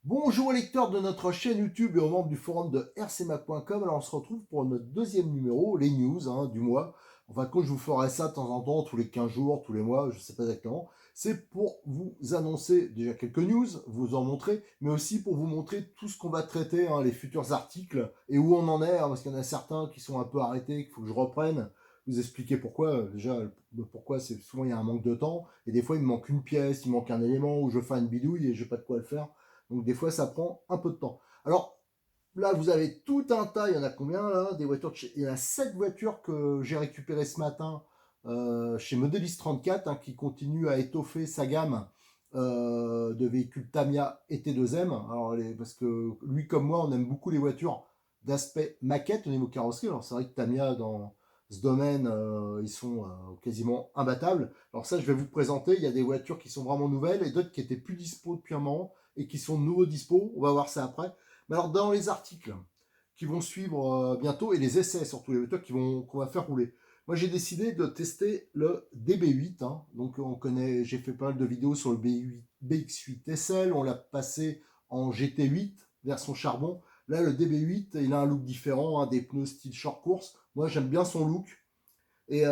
Bonjour les lecteurs de notre chaîne YouTube et aux membres du forum de rcmap.com. Alors on se retrouve pour notre deuxième numéro, les news du mois. Enfin, quand je vous ferai ça de temps en temps, tous les 15 jours, tous les mois, je ne sais pas exactement. C'est pour vous annoncer déjà quelques news, vous en montrer, mais aussi pour vous montrer tout ce qu'on va traiter, les futurs articles et où on en est, parce qu'il y en a certains qui sont un peu arrêtés, qu'il faut que je reprenne. Vous expliquer pourquoi. Déjà, pourquoi, c'est souvent il y a un manque de temps, et des fois il me manque une pièce, il manque un élément, où je fais une bidouille et je n'ai pas de quoi le faire. Donc des fois, ça prend un peu de temps. Alors là, vous avez tout un tas. Il y en a combien là? Des voitures Il y en a 7 voitures que j'ai récupérées ce matin chez Modelis 34, qui continue à étoffer sa gamme de véhicules Tamiya et T2M. Alors, parce que lui comme moi, on aime beaucoup les voitures d'aspect maquette au niveau carrosserie. Alors c'est vrai que Tamiya dans ce domaine, ils sont quasiment imbattables. Alors ça, je vais vous présenter. Il y a des voitures qui sont vraiment nouvelles et d'autres qui étaient plus dispo depuis un moment et qui sont de nouveau dispo. On va voir ça après. Mais alors, dans les articles qui vont suivre bientôt, et les essais surtout, les voitures qu'on va faire rouler, moi j'ai décidé de tester le DB8. Donc on connaît, j'ai fait pas mal de vidéos sur le BX8 SL, on l'a passé en GT8 version charbon. Là le DB8, il a un look différent, des pneus style short course. Moi j'aime bien son look. Et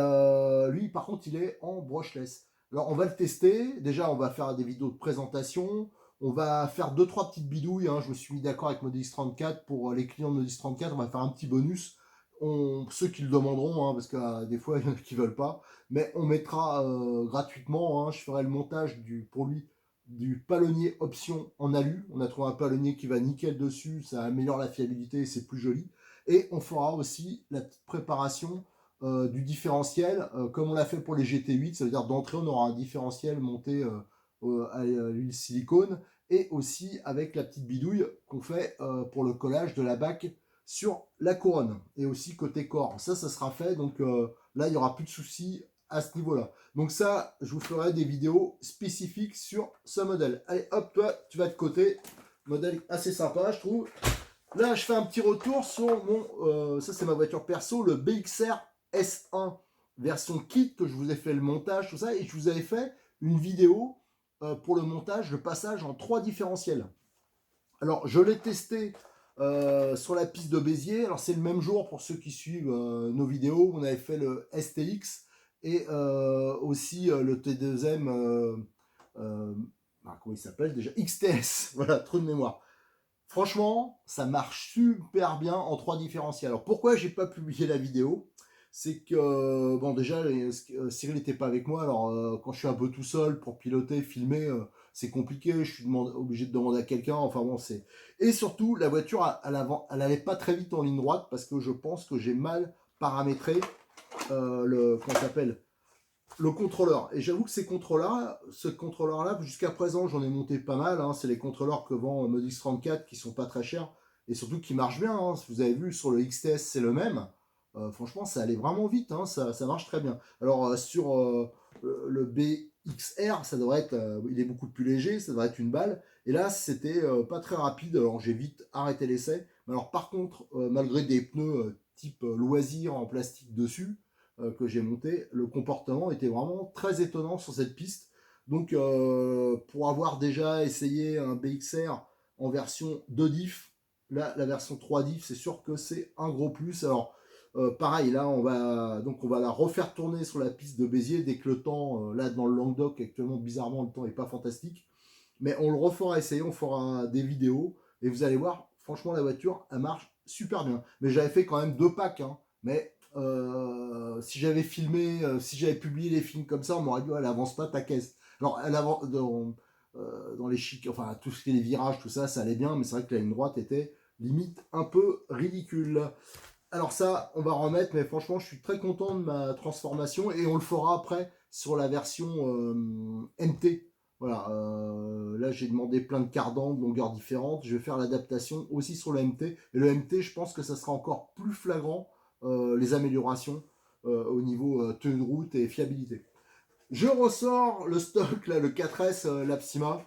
lui par contre il est en brushless. Alors on va le tester, déjà on va faire des vidéos de présentation, on va faire 2-3 petites bidouilles, je me suis mis d'accord avec Modis 34 pour les clients de Modis 34, on va faire un petit bonus, ceux qui le demanderont, parce que des fois il y en a qui veulent pas, mais on mettra gratuitement, je ferai le montage pour lui du palonnier option en alu, on a trouvé un palonnier qui va nickel dessus, ça améliore la fiabilité et c'est plus joli, et on fera aussi la petite préparation du différentiel, comme on l'a fait pour les GT8, ça veut dire d'entrée on aura un différentiel monté à l'huile silicone, et aussi avec la petite bidouille qu'on fait pour le collage de la bac sur la couronne, et aussi côté corps. Ça sera fait, donc là il n'y aura plus de soucis à ce niveau-là. Donc ça, je vous ferai des vidéos spécifiques sur ce modèle. Allez hop, toi, tu vas de côté. Modèle assez sympa, je trouve. Là, je fais un petit retour sur mon... ça, c'est ma voiture perso, le BXR S1 version kit, que je vous ai fait le montage, tout ça, et je vous avais fait une vidéo pour le montage, le passage en 3 différentiels. Alors, je l'ai testé sur la piste de Béziers. Alors, c'est le même jour pour ceux qui suivent nos vidéos. On avait fait le STX et aussi le T2M, comment il s'appelle déjà? XTS, voilà, trou de mémoire. Franchement, ça marche super bien en 3 différentiels. Alors pourquoi j'ai pas publié la vidéo? C'est que, bon déjà, Cyril n'était pas avec moi, alors quand je suis un peu tout seul pour piloter, filmer, c'est compliqué, je suis obligé de demander à quelqu'un, enfin bon, c'est... Et surtout, la voiture, elle allait pas très vite en ligne droite, parce que je pense que j'ai mal paramétré comment ça s'appelle, le contrôleur. Et j'avoue que ce contrôleur-là, jusqu'à présent, j'en ai monté pas mal. C'est les contrôleurs que vend Modix 34 qui sont pas très chers et surtout qui marchent bien. Si vous avez vu sur le XTS, c'est le même. Franchement, ça allait vraiment vite. Ça marche très bien. Alors, sur le BXR, ça devrait être, il est beaucoup plus léger, ça devrait être une balle. Et là, c'était pas très rapide. Alors, j'ai vite arrêté l'essai. Mais alors, par contre, malgré des pneus type loisir en plastique dessus, que j'ai monté, le comportement était vraiment très étonnant sur cette piste. Donc pour avoir déjà essayé un BXR en version 2 diff, là la version 3 diff, c'est sûr que c'est un gros plus. Alors pareil, là on va la refaire tourner sur la piste de Béziers dès que le temps, là dans le Languedoc actuellement, bizarrement le temps est pas fantastique, mais on le refera essayer, on fera des vidéos et vous allez voir, franchement la voiture elle marche super bien. Mais j'avais fait quand même 2 packs, mais si j'avais filmé, si j'avais publié les films comme ça, on m'aurait dit elle avance pas ta caisse. Alors elle avance dans les chics, enfin tout ce qui est les virages, tout ça, ça allait bien, mais c'est vrai que la ligne droite était limite un peu ridicule. Alors ça, on va remettre, mais franchement, je suis très content de ma transformation et on le fera après sur la version MT. Voilà, là j'ai demandé plein de cardans de longueurs différentes. Je vais faire l'adaptation aussi sur le MT. Et le MT, je pense que ça sera encore plus flagrant, les améliorations au niveau tenue de route et fiabilité. Je ressors le stock, là, le 4S Lapsima.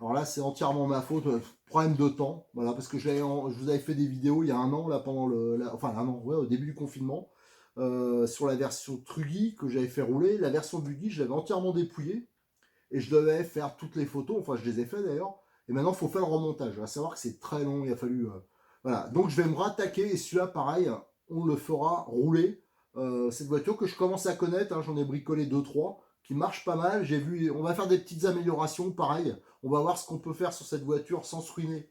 Alors là, c'est entièrement ma faute, problème de temps, voilà, parce que je vous avais fait des vidéos il y a un an, là, pendant enfin un an, ouais, au début du confinement, sur la version Truggy que j'avais fait rouler. La version Buggy, je l'avais entièrement dépouillée, et je devais faire toutes les photos, enfin je les ai fait d'ailleurs, et maintenant il faut faire le remontage. À savoir que c'est très long, il a fallu... voilà, donc je vais me rattaquer, et celui-là, pareil, on le fera rouler. Cette voiture que je commence à connaître, hein, j'en ai bricolé 2-3, qui marchent pas mal. J'ai vu, on va faire des petites améliorations, pareil. On va voir ce qu'on peut faire sur cette voiture sans se ruiner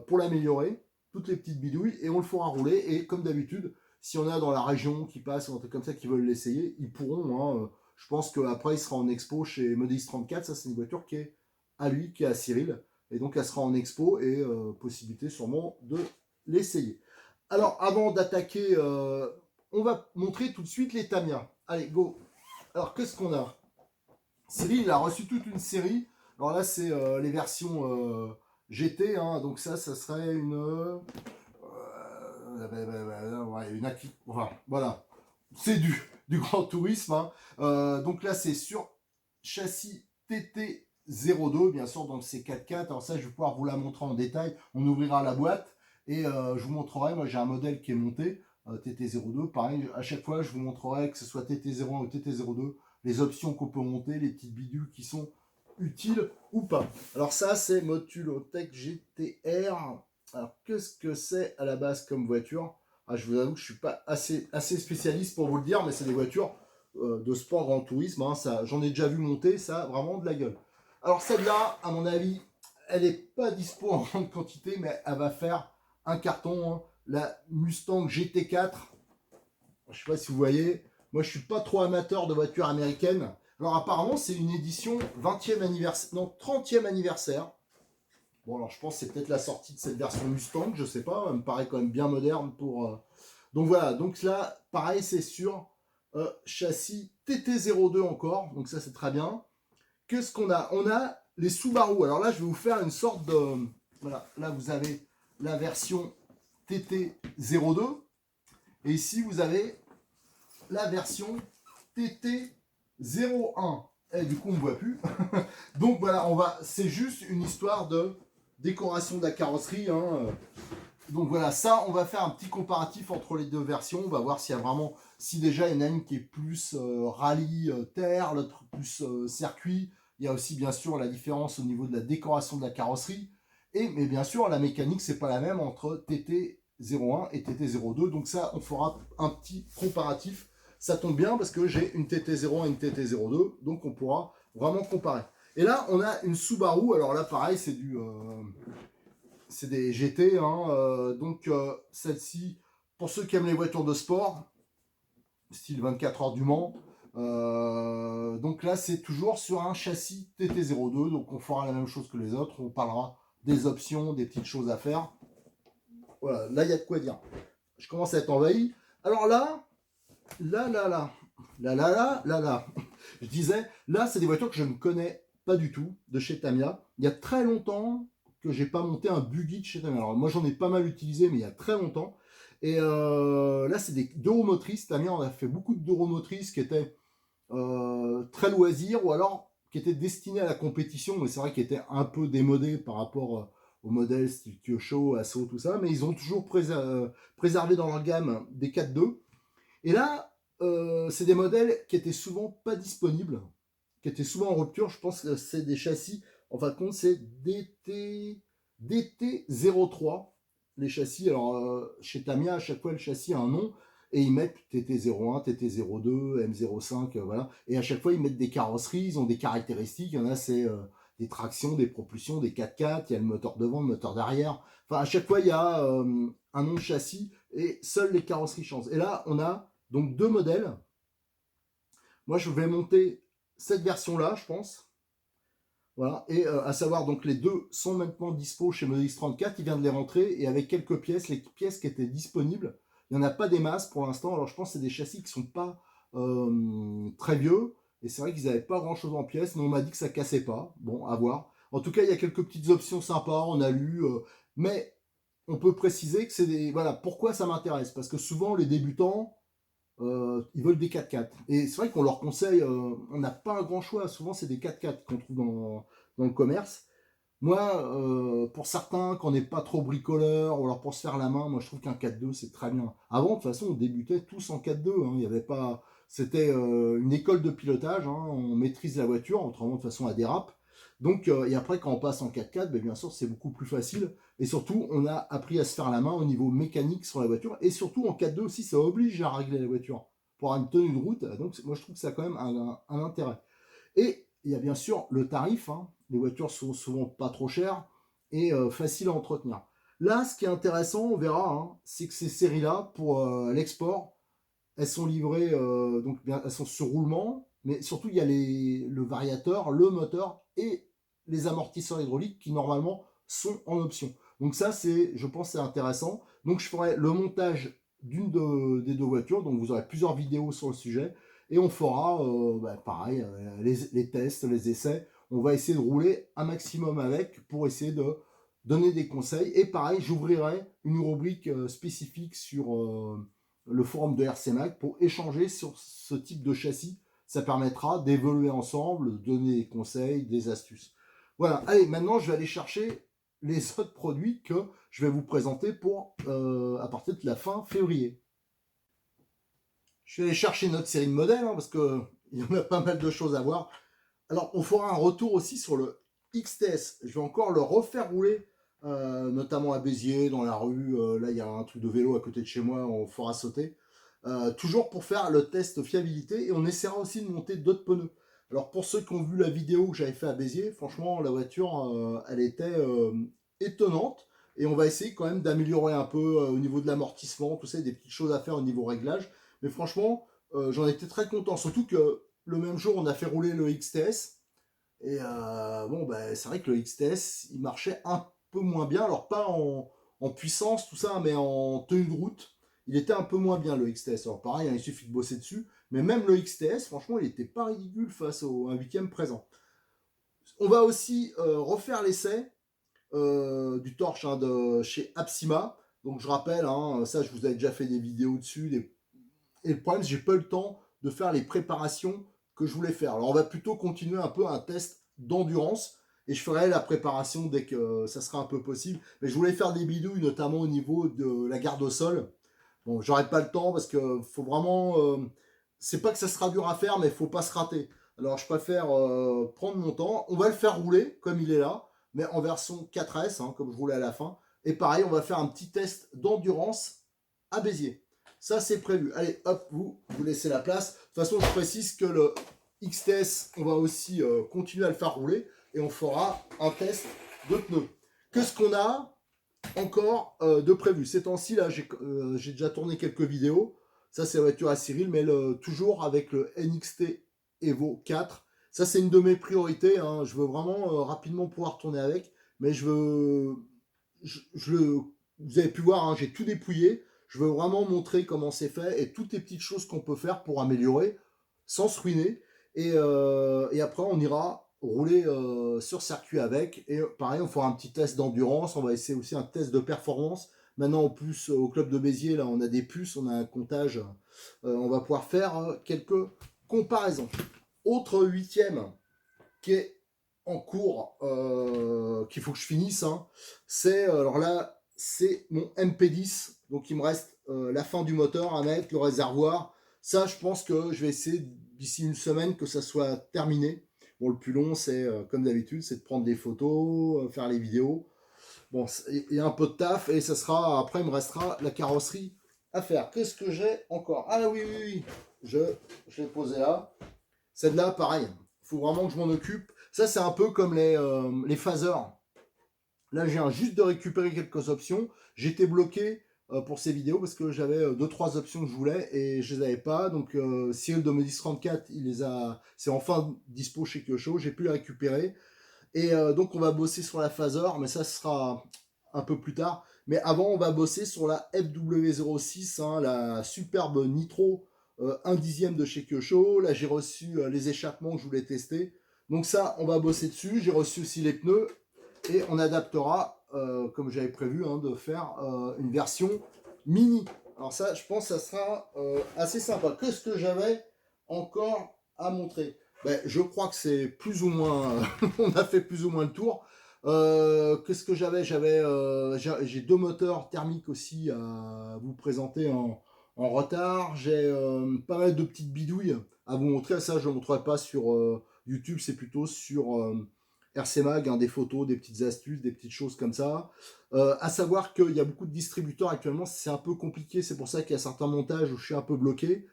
pour l'améliorer. Toutes les petites bidouilles, et on le fera rouler. Et comme d'habitude, si on a dans la région qui passe ou un truc comme ça qui veulent l'essayer, ils pourront. Hein, je pense qu'après, il sera en expo chez Modélis 34. Ça, c'est une voiture qui est à lui, qui est à Cyril. Et donc, elle sera en expo et possibilité sûrement de l'essayer. Alors, avant d'attaquer, on va montrer tout de suite les Tamiya. Allez, go. Alors, qu'est-ce qu'on a? Cyril, il a reçu toute une série. Alors là, c'est les versions GT. Hein, donc ça serait enfin, voilà. C'est du grand tourisme. Hein. Donc là, c'est sur châssis TT02, bien sûr, donc c'est 4x4. Alors ça, je vais pouvoir vous la montrer en détail. On ouvrira la boîte et je vous montrerai. Moi, j'ai un modèle qui est monté, TT02. Pareil, à chaque fois, je vous montrerai que ce soit TT01 ou TT02, les options qu'on peut monter, les petites bidules qui sont utiles ou pas. Alors ça, c'est Motulotech GTR. Alors, qu'est-ce que c'est à la base comme voiture? Je vous avoue que je ne suis pas assez spécialiste pour vous le dire, mais c'est des voitures de sport grand tourisme. Hein, j'en ai déjà vu monter, ça a vraiment de la gueule. Alors celle-là, à mon avis, elle n'est pas dispo en grande quantité, mais elle va faire un carton. Hein. La Mustang GT4, je ne sais pas si vous voyez, moi je ne suis pas trop amateur de voitures américaines. Alors apparemment, c'est une édition 20e anniversaire, non, 30e anniversaire. Bon, alors je pense que c'est peut-être la sortie de cette version Mustang, je sais pas, elle me paraît quand même bien moderne pour... Donc voilà, donc là, pareil, c'est sur châssis TT02 encore, donc ça c'est très bien. Qu'est-ce qu'on a? On a les Subaru. Alors là, je vais vous faire une sorte de... Voilà, là vous avez la version TT02, et ici vous avez la version TT01. Et du coup, on ne voit plus. Donc voilà, c'est juste une histoire de décoration de la carrosserie. Hein. Donc voilà, ça, on va faire un petit comparatif entre les deux versions. On va voir s'il y a vraiment, si déjà il y en a une qui est plus rallye terre, l'autre plus circuit. Il y a aussi bien sûr la différence au niveau de la décoration de la carrosserie. Mais bien sûr, la mécanique, c'est pas la même entre TT01 et TT02. Donc ça, on fera un petit comparatif. Ça tombe bien parce que j'ai une TT01 et une TT02. Donc on pourra vraiment comparer. Et là, on a une Subaru. Alors là, pareil, c'est des GT. Hein, donc, celle-ci, pour ceux qui aiment les voitures de sport, style 24 heures du Mans. Donc là, c'est toujours sur un châssis TT02. Donc, on fera la même chose que les autres. On parlera des options, des petites choses à faire. Voilà, là, il y a de quoi dire. Je commence à être envahi. Alors là, je disais, là, c'est des voitures que je ne connais pas du tout de chez Tamiya. Il y a très longtemps que j'ai pas monté un buggy de chez Tamiya. Alors moi, j'en ai pas mal utilisé, mais il y a très longtemps. Et là, c'est des duromotrices. Tamiya, on a fait beaucoup de duromotrices qui étaient très loisirs ou alors qui étaient destinées à la compétition, mais c'est vrai qu'ils étaient un peu démodés par rapport aux modèles style Kyosho, Asso, tout ça. Mais ils ont toujours préservé dans leur gamme des 4.2. Et là, c'est des modèles qui étaient souvent pas disponibles, qui étaient souvent en rupture. Je pense que c'est des châssis, en fin de compte, c'est DT03, les châssis. Alors, chez Tamiya, à chaque fois, le châssis a un nom, et ils mettent TT01, TT02, M05, voilà. Et à chaque fois, ils mettent des carrosseries, ils ont des caractéristiques. Il y en a, c'est des tractions, des propulsions, des 4x4, il y a le moteur devant, le moteur derrière. Enfin, à chaque fois, il y a un nom de châssis, et seules les carrosseries changent. Et là, on a donc deux modèles. Moi, je vais monter cette version-là, je pense. Voilà. Et à savoir, donc les deux sont maintenant dispo chez Modélis 34. Il vient de les rentrer et avec quelques pièces, les pièces qui étaient disponibles. Il n'y en a pas des masses pour l'instant. Alors, je pense que c'est des châssis qui ne sont pas très vieux. Et c'est vrai qu'ils n'avaient pas grand chose en pièces, mais on m'a dit que ça cassait pas. Bon, à voir. En tout cas, il y a quelques petites options sympas, on a lu, mais on peut préciser que c'est des. Voilà, pourquoi ça m'intéresse? Parce que souvent, les débutants, ils veulent des 4x4. Et c'est vrai qu'on leur conseille, on n'a pas un grand choix. Souvent, c'est des 4x4 qu'on trouve dans le commerce. Moi, pour certains, qu'on n'est pas trop bricoleur, ou alors pour se faire la main, moi je trouve qu'un 4x2 c'est très bien. Avant, de toute façon, on débutait tous en 4x2. Hein. Il y avait pas, c'était une école de pilotage. Hein. On maîtrise la voiture, autrement de toute façon, elle dérape. Donc, et après, quand on passe en 4x4, ben, bien sûr, c'est beaucoup plus facile. Et surtout, on a appris à se faire la main au niveau mécanique sur la voiture. Et surtout, en 4x2 aussi, ça oblige à régler la voiture pour avoir une tenue de route. Donc, moi, je trouve que ça a quand même un intérêt. Et il y a bien sûr le tarif. Hein. Les voitures sont souvent pas trop chères et faciles à entretenir. Là, ce qui est intéressant, on verra, hein, c'est que ces séries-là, pour l'export, elles sont livrées, donc bien, elles sont sur roulement, mais surtout il y a le variateur, le moteur et les amortisseurs hydrauliques qui normalement sont en option. Donc ça, c'est, je pense, c'est intéressant. Donc je ferai le montage des deux voitures, donc vous aurez plusieurs vidéos sur le sujet, et on fera, pareil, les tests, les essais. On va essayer de rouler un maximum avec pour essayer de donner des conseils. Et pareil, j'ouvrirai une rubrique spécifique sur le forum de RC Mag pour échanger sur ce type de châssis. Ça permettra d'évoluer ensemble, de donner des conseils, des astuces. Voilà, allez, maintenant je vais aller chercher les autres produits que je vais vous présenter pour à partir de la fin février. Je vais aller chercher notre série de modèles, hein, parce qu'il y en a pas mal de choses à voir. Alors, on fera un retour aussi sur le XTS. Je vais encore le refaire rouler, notamment à Béziers, dans la rue. Là, il y a un truc de vélo à côté de chez moi, on fera sauter. Toujours pour faire le test fiabilité. Et on essaiera aussi de monter d'autres pneus. Alors, pour ceux qui ont vu la vidéo que j'avais fait à Béziers, franchement, la voiture, elle était étonnante. Et on va essayer quand même d'améliorer un peu au niveau de l'amortissement, tout ça, des petites choses à faire au niveau réglage. Mais franchement, j'en étais très content. Surtout que le même jour, on a fait rouler le XTS. Et bon, bah, c'est vrai que le XTS, il marchait un peu moins bien. Alors, pas en puissance, tout ça, mais en tenue de route. Il était un peu moins bien, le XTS. Alors, pareil, hein, il suffit de bosser dessus. Mais même le XTS, franchement, il n'était pas ridicule face au 1/8 présent. On va aussi refaire l'essai du torche, hein, de chez Apsima. Donc, je rappelle, hein, ça, je vous avais déjà fait des vidéos dessus. Et le problème, c'est que j'ai pas eu le temps de faire les préparations que je voulais faire. Alors, on va plutôt continuer un peu un test d'endurance. Et je ferai la préparation dès que ça sera un peu possible. Mais je voulais faire des bidouilles, notamment au niveau de la garde au sol. Bon, j'aurai pas le temps parce que faut vraiment. C'est pas que ça sera dur à faire, mais il faut pas se rater. Alors, je préfère prendre mon temps. On va le faire rouler comme il est là, mais en version 4S, hein, comme je roulais à la fin. Et pareil, on va faire un petit test d'endurance à Béziers. Ça, c'est prévu. Allez, hop, vous laissez la place. De toute façon, je précise que le XTS, on va aussi continuer à le faire rouler et on fera un test de pneus. Qu'est-ce qu'on a encore de prévu? Ces temps-ci, là, j'ai déjà tourné quelques vidéos. Ça, c'est la voiture à Cyril, mais toujours avec le NXT Evo 4. Ça, c'est une de mes priorités. Hein. Je veux vraiment rapidement pouvoir tourner avec, mais je veux... vous avez pu voir, hein, j'ai tout dépouillé. Je veux vraiment montrer comment c'est fait et toutes les petites choses qu'on peut faire pour améliorer sans se ruiner. Et après, on ira rouler sur circuit avec. Et pareil, on fera un petit test d'endurance. On va essayer aussi un test de performance. Maintenant, en plus, au club de Béziers, là, on a des puces, on a un comptage. On va pouvoir faire quelques comparaisons. Autre huitième qui est en cours, qu'il faut que je finisse, hein, c'est, alors là, c'est mon MP10. Donc, il me reste la fin du moteur à mettre, le réservoir. Ça, je pense que je vais essayer d'ici une semaine que ça soit terminé. Bon, le plus long, c'est comme d'habitude, c'est de prendre des photos, faire les vidéos. Bon, il y a un peu de taf et ça sera, après, il me restera la carrosserie à faire. Qu'est-ce que j'ai encore? Ah oui, oui, oui, je l'ai posé là. Celle-là, pareil, il faut vraiment que je m'en occupe. Ça, c'est un peu comme les phasers. Là, je viens juste de récupérer quelques options. J'étais bloqué pour ces vidéos parce que j'avais 2-3 options que je voulais et je les avais pas. Donc, Cyril de Modis 34, c'est enfin dispo chez Kyosho. J'ai pu les récupérer. Et donc, on va bosser sur la phaser, mais ça sera un peu plus tard. Mais avant, on va bosser sur la FW06, hein, la superbe Nitro un dixième de chez Kyosho. Là, j'ai reçu les échappements que je voulais tester. Donc ça, on va bosser dessus. J'ai reçu aussi les pneus et on adaptera, comme j'avais prévu, hein, de faire une version mini. Alors ça, je pense que ça sera assez sympa. Qu'est-ce que j'avais encore à montrer? Ben, je crois que c'est plus ou moins, on a fait plus ou moins le tour. Qu'est-ce que j'ai deux moteurs thermiques aussi à vous présenter en retard. J'ai pas mal de petites bidouilles à vous montrer. Ça, je ne montrerai pas sur YouTube, c'est plutôt sur RC Mag, hein, des photos, des petites astuces, des petites choses comme ça. À savoir qu'il y a beaucoup de distributeurs actuellement, c'est un peu compliqué, c'est pour ça qu'il y a certains montages où je suis un peu bloqué.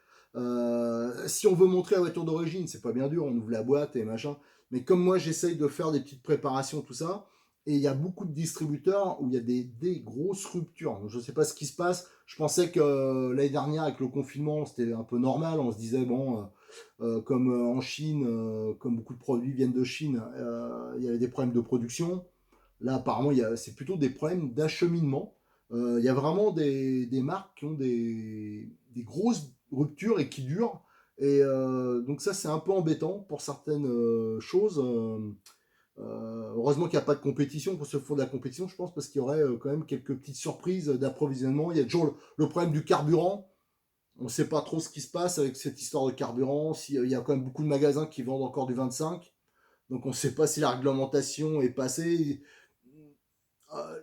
Si on veut montrer la voiture d'origine, c'est pas bien dur, on ouvre la boîte et machin. Mais comme moi, j'essaye de faire des petites préparations, tout ça, et il y a beaucoup de distributeurs où il y a des grosses ruptures. Donc, je ne sais pas ce qui se passe. Je pensais que l'année dernière, avec le confinement, c'était un peu normal. On se disait, bon, comme en Chine, comme beaucoup de produits viennent de Chine, il y avait des problèmes de production. Là, apparemment, c'est plutôt des problèmes d'acheminement. Il y a vraiment des marques qui ont des grosses ruptures et qui durent. Et donc ça, c'est un peu embêtant pour certaines choses. Heureusement qu'il n'y a pas de compétition pour se faire de la compétition, je pense, parce qu'il y aurait quand même quelques petites surprises d'approvisionnement. Il y a toujours le problème du carburant. On ne sait pas trop ce qui se passe avec cette histoire de carburant. Il y a quand même beaucoup de magasins qui vendent encore du 25. Donc on ne sait pas si la réglementation est passée.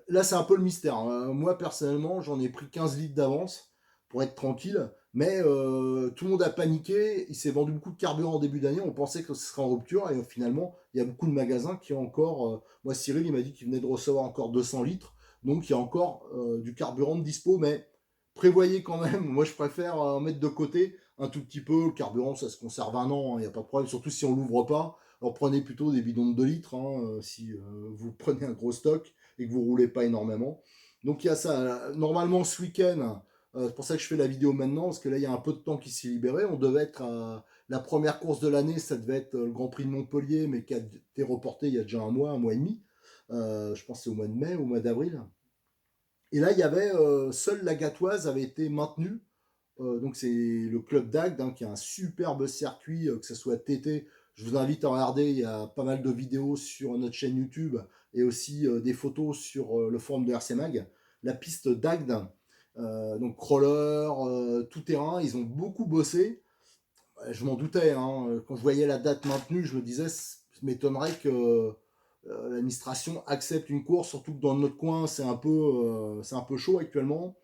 Là, c'est un peu le mystère, hein. Moi, personnellement, j'en ai pris 15 litres d'avance pour être tranquille. Mais tout le monde a paniqué. Il s'est vendu beaucoup de carburant en début d'année. On pensait que ce serait en rupture. Et finalement, il y a beaucoup de magasins qui ont encore. Moi, Cyril, il m'a dit qu'il venait de recevoir encore 200 litres. Donc, il y a encore du carburant de dispo. Mais prévoyez quand même. Moi, je préfère mettre de côté un tout petit peu. Le carburant, ça se conserve un an, hein, il n'y a pas de problème. Surtout si on l'ouvre pas. Alors, prenez plutôt des bidons de 2 litres, hein, si vous prenez un gros stock et que vous roulez pas énormément. Donc il y a ça. Normalement ce week-end, c'est pour ça que je fais la vidéo maintenant, parce que là il y a un peu de temps qui s'est libéré. On devait être à la première course de l'année, ça devait être le Grand Prix de Montpellier, mais qui a été reporté il y a déjà un mois et demi. Je pense que c'est au mois de mai, au mois d'avril. Et là il y avait seule la Gatoise avait été maintenue. Donc c'est le club d'Agde, hein, qui a un superbe circuit, que ce soit TT. Je vous invite à regarder, il y a pas mal de vidéos sur notre chaîne YouTube et aussi des photos sur le forum de RC Mag. La piste d'Agde, donc crawler, tout terrain, ils ont beaucoup bossé. Je m'en doutais, hein. Quand je voyais la date maintenue, je me disais, je m'étonnerais que l'administration accepte une course, surtout que dans notre coin, c'est un peu chaud actuellement.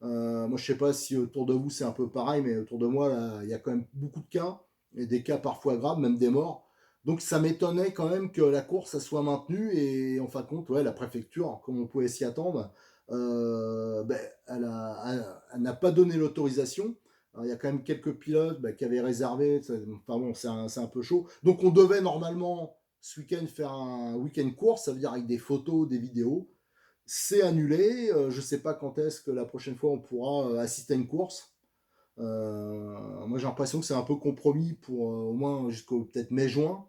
Moi, je sais pas si autour de vous c'est un peu pareil, mais autour de moi, là, il y a quand même beaucoup de cas, et des cas parfois graves, même des morts. Donc ça m'étonnait quand même que la course ça soit maintenue, et en fin de compte, ouais, la préfecture, comme on pouvait s'y attendre, ben, elle n'a pas donné l'autorisation. Alors, il y a quand même quelques pilotes qui avaient réservé, enfin bon, c'est un peu chaud. Donc on devait normalement ce week-end faire un week-end course, ça veut dire avec des photos, des vidéos. C'est annulé. Je ne sais pas quand est-ce que la prochaine fois on pourra assister à une course. Moi j'ai l'impression que c'est un peu compromis pour au moins jusqu'au peut-être mai-juin.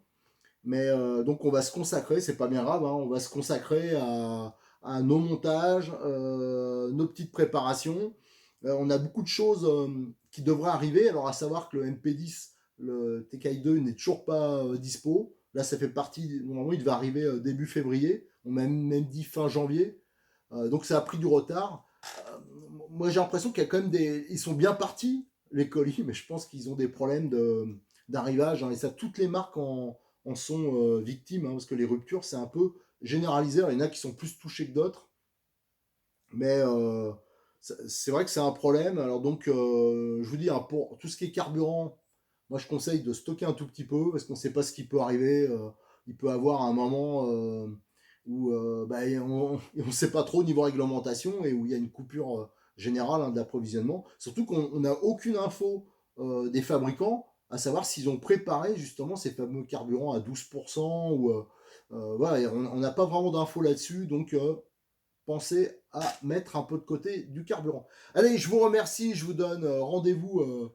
Mais donc on va se consacrer, c'est pas bien grave, hein, on va se consacrer à nos montages, nos petites préparations. On a beaucoup de choses qui devraient arriver. Alors à savoir que le MP10, le TKI2 n'est toujours pas dispo. Là ça fait partie, normalement il devait arriver début février. On m'a même dit fin janvier. Donc ça a pris du retard. Euh, Moi j'ai l'impression qu'il y a quand même des. Ils sont bien partis, les colis, mais je pense qu'ils ont des problèmes d'arrivage, hein, et ça, toutes les marques en sont victimes, hein, parce que les ruptures, c'est un peu généralisé. Alors, il y en a qui sont plus touchés que d'autres, mais c'est vrai que c'est un problème. Alors donc, je vous dis, hein, pour tout ce qui est carburant, moi je conseille de stocker un tout petit peu, parce qu'on ne sait pas ce qui peut arriver. Il peut avoir un moment où on ne sait pas trop au niveau réglementation, et où il y a une coupure générale, hein, d'approvisionnement. Surtout qu'on n'a aucune info des fabricants, à savoir s'ils ont préparé justement ces fameux carburants à 12%, ou voilà, on n'a pas vraiment d'infos là-dessus, donc pensez à mettre un peu de côté du carburant. Allez, je vous remercie, je vous donne rendez-vous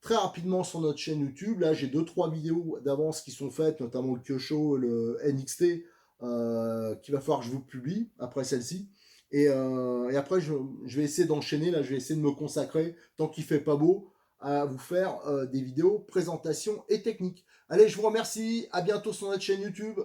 très rapidement sur notre chaîne YouTube. Là, j'ai 2-3 vidéos d'avance qui sont faites, notamment le Kyosho, le NXT, qu'il va falloir que je vous publie après celle-ci. Et après, je vais essayer d'enchaîner. Là, je vais essayer de me consacrer, tant qu'il fait pas beau, à vous faire des vidéos présentation et techniques. Allez, je vous remercie. À bientôt sur notre chaîne YouTube.